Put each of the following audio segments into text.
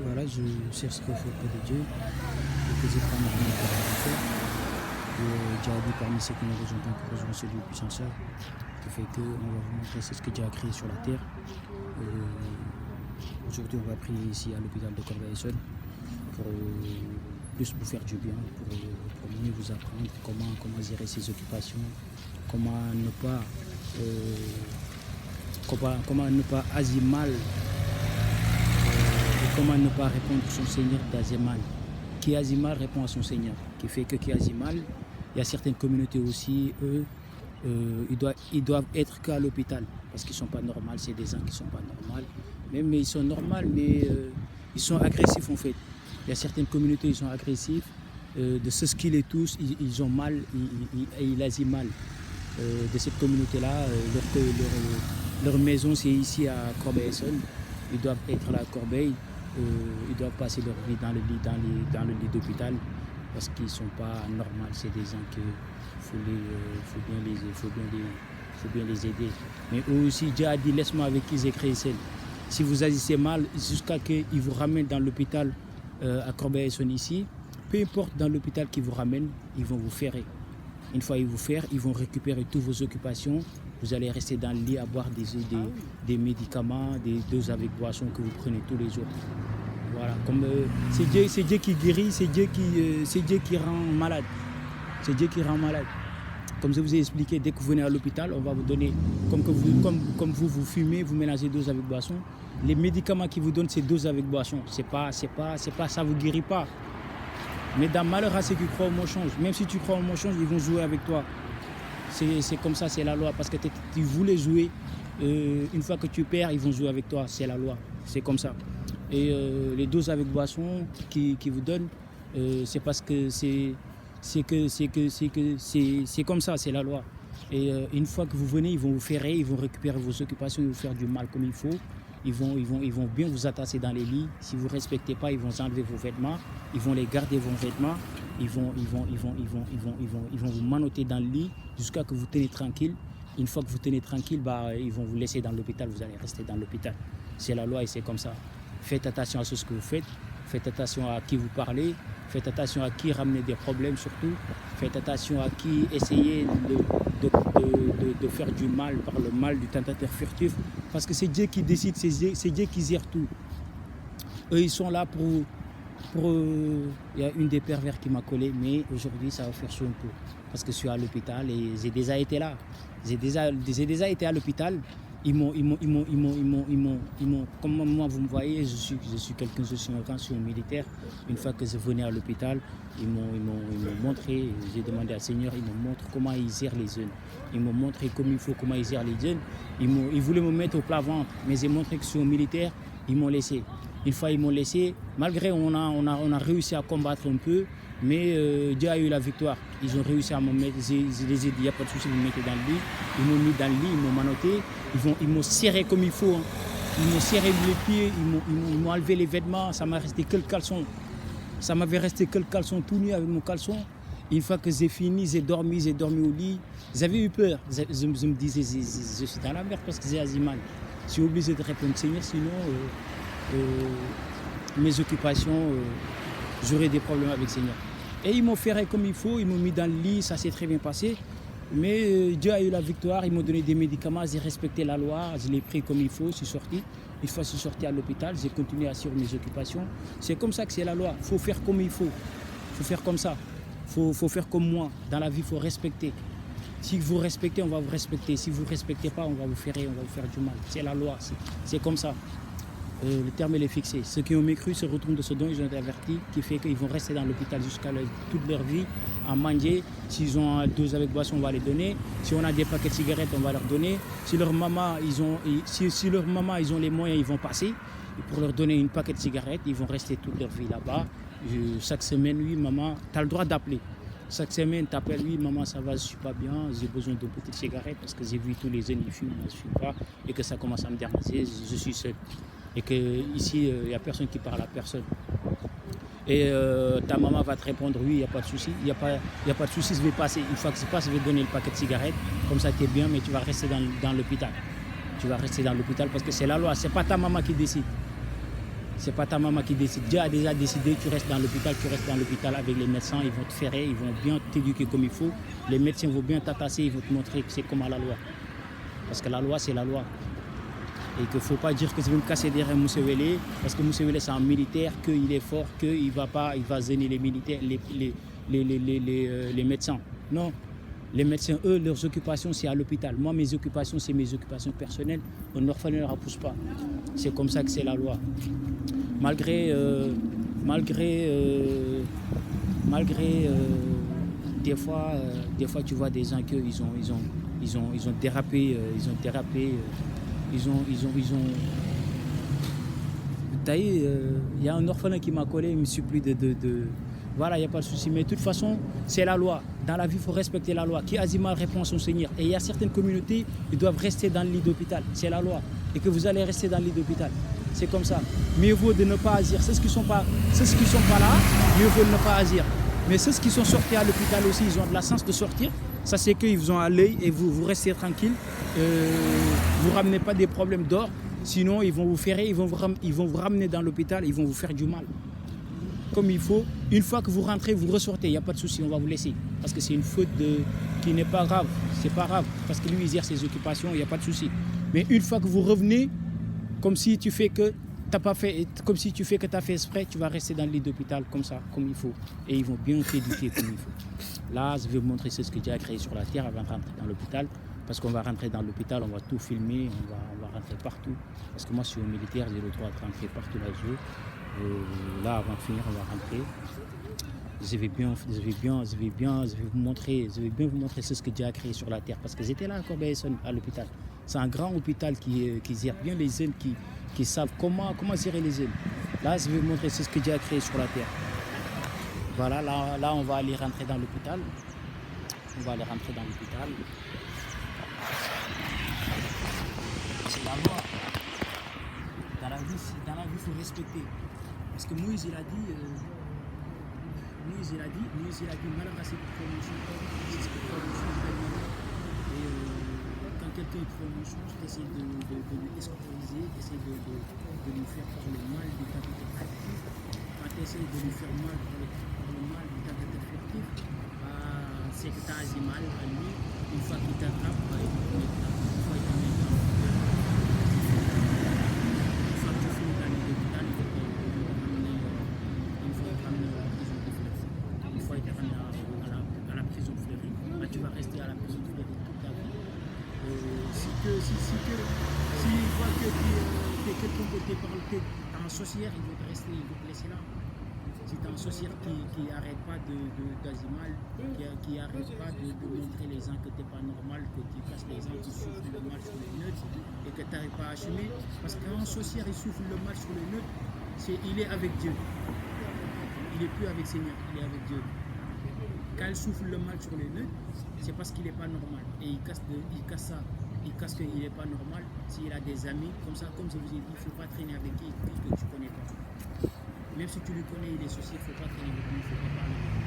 Voilà, je sais ce qu'il faut auprès de Dieu, et que j'ai pas normalement de faire. Dieu a dit parmi ceux qui ne rejoignent pas encore rejoint celui puissant seul, qui fait qu'on va vous montrer ce que Dieu a créé sur la terre. Aujourd'hui, on va prier ici à l'hôpital de Corbeil-Essonnes pour plus vous faire du bien, pour mieux vous apprendre comment gérer ses occupations, comment ne pas agir mal, et comment ne pas répondre à son Seigneur d'agir mal. Qui agit mal répond à son Seigneur, qui fait que qui agit mal. Il y a certaines communautés aussi, eux, ils doivent être qu'à l'hôpital parce qu'ils ne sont pas normaux, c'est des gens qui ne sont pas normaux. Même ils sont normaux, mais ils sont agressifs en fait. Il y a certaines communautés, ils sont agressifs, de ce qu'ils et tous, ils ont mal, ils agissent mal. De cette communauté-là, leur maison c'est ici à Corbeil-Essonnes. Ils doivent être là à Corbeil, ils doivent passer leur vie dans le lit d'hôpital parce qu'ils ne sont pas normaux. C'est des gens qu'il faut bien les aider. Mais eux aussi, Dieu a dit laisse-moi avec qui j'ai créé celle. Si vous agissez mal, jusqu'à qu'ils vous ramènent dans l'hôpital à Corbeil-Essonnes ici, peu importe dans l'hôpital qu'ils vous ramènent, ils vont vous ferrer. Une fois ils vous ferrent, ils vont récupérer toutes vos occupations. Vous allez rester dans le lit à boire des médicaments, des doses avec boisson que vous prenez tous les jours. Voilà, comme c'est Dieu qui guérit, c'est Dieu qui rend malade. C'est Dieu qui rend malade. Comme je vous ai expliqué, dès que vous venez à l'hôpital, on va vous donner, comme vous fumez, vous mélangez doses avec boisson. Les médicaments qu'ils vous donnent, c'est doses avec boisson. C'est pas, ça vous guérit pas. Mais dans malheur à ceux qui croient au mensonge, même si tu crois au mensonge, ils vont jouer avec toi. C'est comme ça, c'est la loi. Parce que tu voulais jouer, une fois que tu perds, ils vont jouer avec toi. C'est la loi, c'est comme ça. Et les doses avec boisson qui vous donnent, c'est parce que c'est comme ça, c'est la loi. Et une fois que vous venez, ils vont vous ferrer, ils vont récupérer vos occupations, ils vont vous faire du mal comme il faut. Ils vont bien vous attacher dans les lits. Si vous ne respectez pas, ils vont enlever vos vêtements. Ils vont les garder vos vêtements. Ils vont vous manoter dans le lit jusqu'à ce que vous tenez tranquille. Une fois que vous tenez tranquille, ils vont vous laisser dans l'hôpital. Vous allez rester dans l'hôpital. C'est la loi et c'est comme ça. Faites attention à ce que vous faites. Faites attention à qui vous parlez. Faites attention à qui ramener des problèmes surtout. Faites attention à qui essayez de faire du mal par le mal du tentateur furtif. Parce que c'est Dieu qui décide, c'est Dieu qui gère tout. Eux, ils sont là pour il y a une des pervers qui m'a collé, mais aujourd'hui, ça va faire chaud un peu. Parce que je suis à l'hôpital et j'ai déjà été là. J'ai déjà été à l'hôpital. Ils m'ont, comme moi vous me voyez, je suis quelqu'un, je suis un militaire. Une fois que je venais à l'hôpital, ils m'ont montré, j'ai demandé à Seigneur, ils me montrent comment ils gèrent les jeunes. Ils m'ont montré comme il faut, comment ils gèrent les jeunes. Ils voulaient me mettre au plat ventre, mais j'ai montré que je suis un militaire, ils m'ont laissé. Une fois ils m'ont laissé, malgré on a réussi à combattre un peu, mais Dieu a eu la victoire. Ils ont réussi à me mettre, je les ai dit, il n'y a pas de souci, vous me mettez dans le lit. Ils m'ont mis dans le lit, ils m'ont manoté, ils m'ont serré comme il faut. Hein. Ils m'ont serré les pieds, ils m'ont enlevé les vêtements, ça m'a resté que le caleçon. Ça m'avait resté que le caleçon tout nu avec mon caleçon. Une fois que j'ai fini, j'ai dormi au lit. J'avais eu peur, je me disais, je suis dans la merde parce que j'ai agi mal. Je suis obligé de répondre Seigneur, sinon mes occupations, j'aurais des problèmes avec Seigneur. Et ils m'ont ferré comme il faut, ils m'ont mis dans le lit, ça s'est très bien passé. Mais Dieu a eu la victoire, ils m'ont donné des médicaments, j'ai respecté la loi, je l'ai pris comme il faut, je suis sorti. Une fois que je suis sorti à l'hôpital, j'ai continué à suivre mes occupations. C'est comme ça que c'est la loi, il faut faire comme il faut. Il faut faire comme ça, il faut faire comme moi. Dans la vie, il faut respecter. Si vous respectez, on va vous respecter. Si vous ne respectez pas, on va vous ferrer, on va vous faire du mal. C'est la loi, c'est comme ça. Le terme est fixé. Ceux qui ont mécru se retournent de ce dont ils ont été avertis, qui fait qu'ils vont rester dans l'hôpital jusqu'à toute leur vie à manger. S'ils ont un dose avec boisson, on va les donner. Si on a des paquets de cigarettes, on va leur donner. Si leur maman, ils ont les moyens, ils vont passer. Et pour leur donner une paquet de cigarettes, ils vont rester toute leur vie là-bas. Chaque semaine, oui, maman, tu as le droit d'appeler. Chaque semaine, tu appelles, oui, maman, ça va, je ne suis pas bien, j'ai besoin d'une petite cigarette parce que j'ai vu tous les jeunes qui fument, moi je ne fume pas, et que ça commence à me déranger, je suis seul. Et qu'ici, il n'y a personne qui parle à personne. Et ta maman va te répondre, oui, il n'y a pas de souci, il n'y a pas de souci, je vais passer. Une fois que je passe, je vais te donner le paquet de cigarettes, comme ça tu es bien, mais tu vas rester dans l'hôpital. Tu vas rester dans l'hôpital parce que c'est la loi, ce n'est pas ta maman qui décide. C'est pas ta maman qui décide. Dieu a déjà décidé, tu restes dans l'hôpital, tu restes dans l'hôpital avec les médecins, ils vont te ferrer, ils vont bien t'éduquer comme il faut. Les médecins vont bien t'atasser, ils vont te montrer que c'est comme à la loi. Parce que la loi, c'est la loi. Et qu'il ne faut pas dire que je vais me casser derrière Moussewele, parce que Moussewele, c'est un militaire, qu'il est fort, qu'il va gêner les militaires, les médecins. Non. Les médecins, eux, leurs occupations, c'est à l'hôpital. Moi, mes occupations, c'est mes occupations personnelles. Un orphelin ne la repousse pas. C'est comme ça que c'est la loi. Malgré des fois, tu vois des gens qu'ils ont dérapé, il y a un orphelin qui m'a collé, il me supplie voilà, il n'y a pas de souci. Mais de toute façon, c'est la loi. Dans la vie, il faut respecter la loi. Qui agit mal répond à son Seigneur. Et il y a certaines communautés, ils doivent rester dans le lit d'hôpital. C'est la loi. Et que vous allez rester dans le lit d'hôpital. C'est comme ça. Mieux vaut de ne pas agir. Ceux qui ne sont pas là, mieux vaut de ne pas agir. Mais ceux qui sont sortis à l'hôpital aussi, ils ont de la chance de sortir. Ça, c'est qu'ils vous ont à l'œil et vous restez tranquille. Vous ne ramenez pas des problèmes d'or. Sinon, ils vont vous ferrer, ils vont vous ramener dans l'hôpital, ils vont vous faire du mal. Comme il faut. Une fois que vous rentrez, vous ressortez, il n'y a pas de souci, on va vous laisser. Parce que c'est une faute qui n'est pas grave. C'est pas grave, parce que lui, il exerce ses occupations, il n'y a pas de souci. Mais une fois que vous revenez, comme si tu fais que tu as fait exprès, tu vas rester dans le lit d'hôpital comme ça, comme il faut. Et ils vont bien t'éduquer comme il faut. Là, je vais vous montrer ce que Dieu a créé sur la terre avant de rentrer dans l'hôpital. Parce qu'on va rentrer dans l'hôpital, on va tout filmer, on va rentrer partout. Parce que moi, je suis un militaire, j'ai le droit de rentrer partout là où je veux. Là, avant de finir, on va rentrer. Je vais bien vous montrer ce que Dieu a créé sur la terre. Parce que j'étais là à Corbeil-Essonnes, à l'hôpital. C'est un grand hôpital qui gère bien les jeunes, qui savent comment gérer les jeunes. Là, je vais vous montrer ce que Dieu a créé sur la terre. Voilà, là, on va aller rentrer dans l'hôpital. On va aller rentrer dans l'hôpital. C'est la loi. Dans la vie, il faut respecter. Parce que Moïse, il a dit, malheur à cette promotion, c'est ce que promotion. Et quand quelqu'un prend une chose, tu essaies de lui escroquer, tu essaies de lui faire par le mal du temps affectif. Quand tu essaies de lui faire mal par le mal du temps affectif, c'est que tu as agi mal à lui. Une fois qu'il t'attrape, il faut être en même temps. Une fois que tu finis dans l'hôpital, il faut être à la prison de Fleury. Là, tu vas rester à la prison de Fleury toute ta vie. Si ils voient que tu es quelqu'un côté par le tête, tu es un sorcière, ils vont te laisser là. Si tu es un sorcière qui n'arrête pas d'agir mal, qui n'arrête pas de montrer les gens que tu n'es pas normal, que tu casses les gens qui souffrent le mal sur les neutres et que tu n'arrives pas à assumer. Parce qu'un sorcière, il souffre le mal sur les neutres, il est avec Dieu. Il n'est plus avec Seigneur, il est avec Dieu. Quand il souffre le mal sur les neutres, c'est parce qu'il n'est pas normal. Et il casse ça. Il casse qu'il n'est pas normal. S'il a des amis, comme ça, comme je vous ai dit, il ne faut pas traîner avec qui que tu ne connais pas. Même si tu le connais, il est sorcier, il ne faut pas traîner avec lui, il ne faut pas parler avec lui.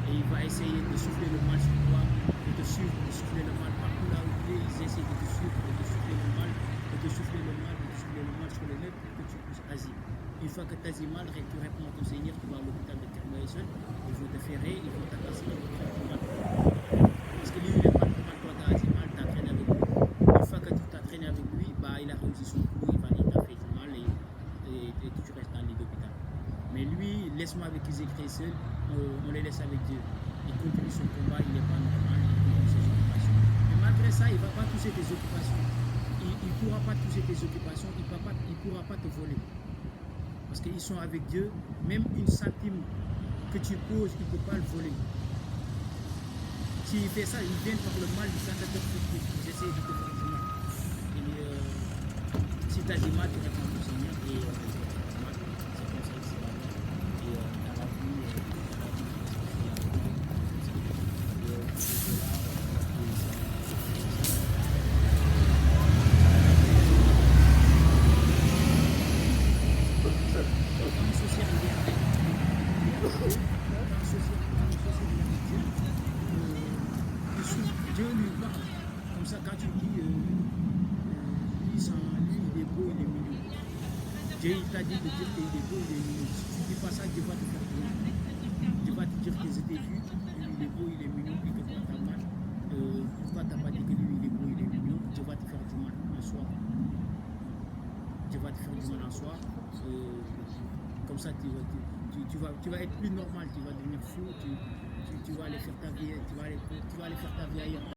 Et il va essayer de souffler le mal sur toi, de te suivre, de souffler le mal partout là où tu es. Ils essaient de te suivre, de te souffler le mal, de te souffler le mal, de te souffler le mal sur les lèvres pour que tu puisses agir. Une fois que tu agis mal, tu réponds à ton Seigneur, tu vas à l'hôpital de Corbeil-Essonnes, ils vont te ferrer, ils vont t'attaquer, ils vont te faire du mal. Parce que lui, il n'est pas normal, toi tu as agi mal, tu as traîné avec lui. Une fois que tu t'as traîné avec lui, il a réussi son coup, il t'a fait du mal et tu restes dans le lit d'hôpital. Mais lui, laisse-moi avec Isaac Crécel, on les laisse avec Dieu. Il continue son combat, il n'est pas normal, il continue ses occupations. Mais malgré ça, il ne va pas toucher tes occupations. Il ne pourra pas toucher tes occupations, il ne pourra pas te voler. Parce qu'ils sont avec Dieu, même une centime que tu poses, il ne peut pas le voler. S'il fait ça, il vient par le mal du Saint-Esprit. J'essaie de te faire du mal. Et si tu as du mal, tu réponds au Seigneur. Et c'est comme ça que c'est la vie. Et dans la vie, Dieu lui parle. Comme ça, quand tu dis, lui, il est beau, il est mignon. Dieu il t'a dit de dire qu'il est beau, il est mignon. Si tu ne dis pas ça, Dieu va te faire du mal. Dieu va te dire que je t'ai vu, il est beau, il est mignon, et que toi t'as mal. Pourquoi t'as pas dit que lui il est beau, il est mignon? Dieu va te faire du mal en soi. Dieu va te faire du mal en soi. Comme ça, tu vas être plus normal, tu vas devenir fou, tu vas aller faire ta vie, tu vas aller faire ta vie ailleurs.